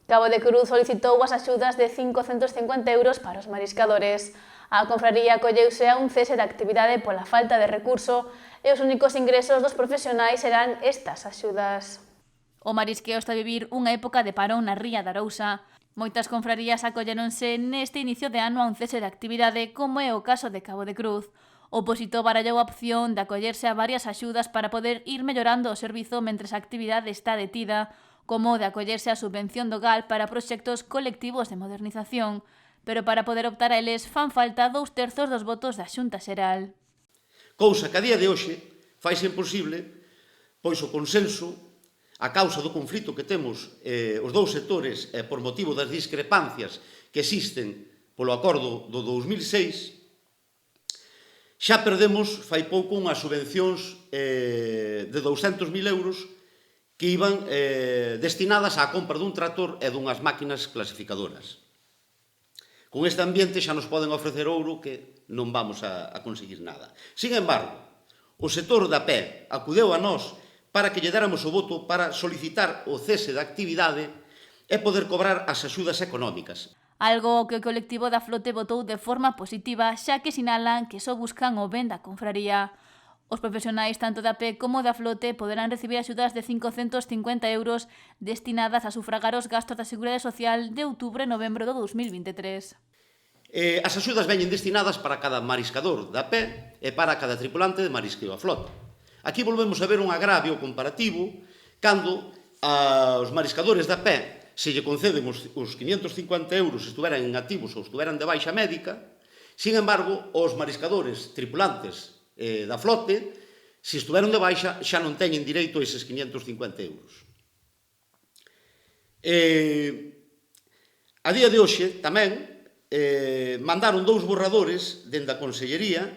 Cabo de Cruz solicitou as axudas de 550 euros para os mariscadores. A confraría acolleuse a un cese de actividade pola falta de recurso e os únicos ingresos dos profesionais serán estas axudas. O marisqueo está a vivir unha época de parón na ría de Arousa. Moitas confrarías acolleronse neste inicio de ano a un cese de actividade, como é o caso de Cabo de Cruz. O Posito barallou a opción de acollerse a varias axudas para poder ir mellorando o servizo mentres a actividade está detida, como o de acollerse á subvención do GAL para proxectos colectivos de modernización, pero para poder optar a eles fan falta 2/3 dos votos da Xunta Xeral. Cousa que a día de hoxe faise imposible, pois o consenso, a causa do conflito que temos os dous sectores por motivo das discrepancias que existen polo acordo do 2006, xa perdemos fai pouco unhas subvencións de 200.000 euros que iban destinadas á compra dun tractor e dunhas máquinas clasificadoras. Con este ambiente xa nos poden ofrecer ouro que non vamos a conseguir nada. Sin embargo, o sector da pé acudeu a nós para que lle déramos o voto para solicitar o cese da actividade e poder cobrar as axudas económicas. Algo que o colectivo da flote votou de forma positiva, xa que sinalan que só buscan o ben da confraría. Os profesionais tanto da PE como da flote poderán recibir axudas de 550 euros destinadas a sufragar os gastos da Seguridade Social de outubro e novembro do 2023. As axudas veñen destinadas para cada mariscador da PE e para cada tripulante de marisqueo a flota. Aquí volvemos a ver un agravio comparativo cando aos mariscadores da PE se lle conceden os 550 euros se estuveran inactivos ou estuveran de baixa médica. Sin embargo, os mariscadores tripulantes da flote, se estuveron de baixa, xa non teñen direito a eses 550 euros. A día de hoxe, tamén, mandaron 2 borradores dende a Consellería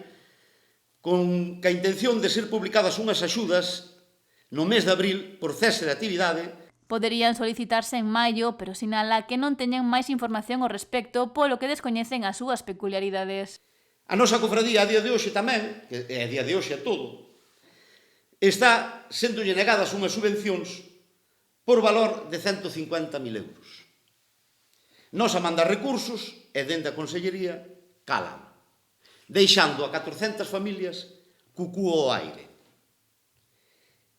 con a intención de ser publicadas unhas axudas no mes de abril por cese de actividade. Poderían solicitarse en maio, pero sinala que non teñen máis información ao respecto, polo que descoñecen as súas peculiaridades. A nosa cofradía a día de hoxe tamén, que é a día de hoxe a todo, está sendolle negadas unhas subvencións por valor de 150.000 euros. Nos a mandar recursos e dende a Consellería calan, deixando a 400 familias cu cuo ao aire.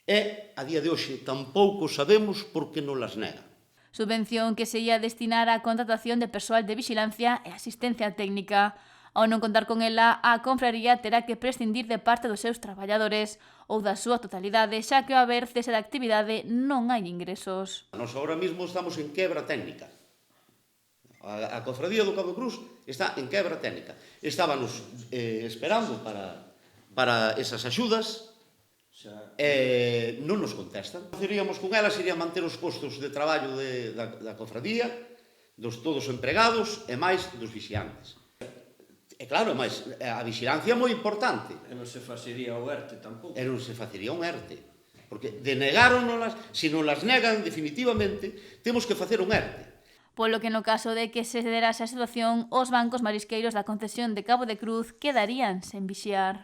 E, a día de hoxe, tampouco sabemos por que non las nega. Subvención que se ia destinar á contratación de persoal de vixilancia e asistencia técnica. Ao non contar con ela, a confraría terá que prescindir de parte dos seus traballadores ou da súa totalidade, xa que ao haber cese de actividade non hai ingresos. Nós agora mesmo estamos en quebra técnica. A cofradía do Cabo de Cruz está en quebra técnica. Estábamos esperando para esas axudas e non nos contestan. O que faríamos con elas sería manter os postos de traballo da cofradía, dos todos empregados e máis dos vixiantes. E claro, máis, a vixilancia é moi importante. E non se facería o ERTE tampouco. E non se facería un ERTE. Porque denegáronnolas, se non las negan definitivamente, temos que facer un ERTE. Polo que no caso de que se derase a situación, os bancos marisqueiros da concesión de Cabo de Cruz quedarían sen vixiar.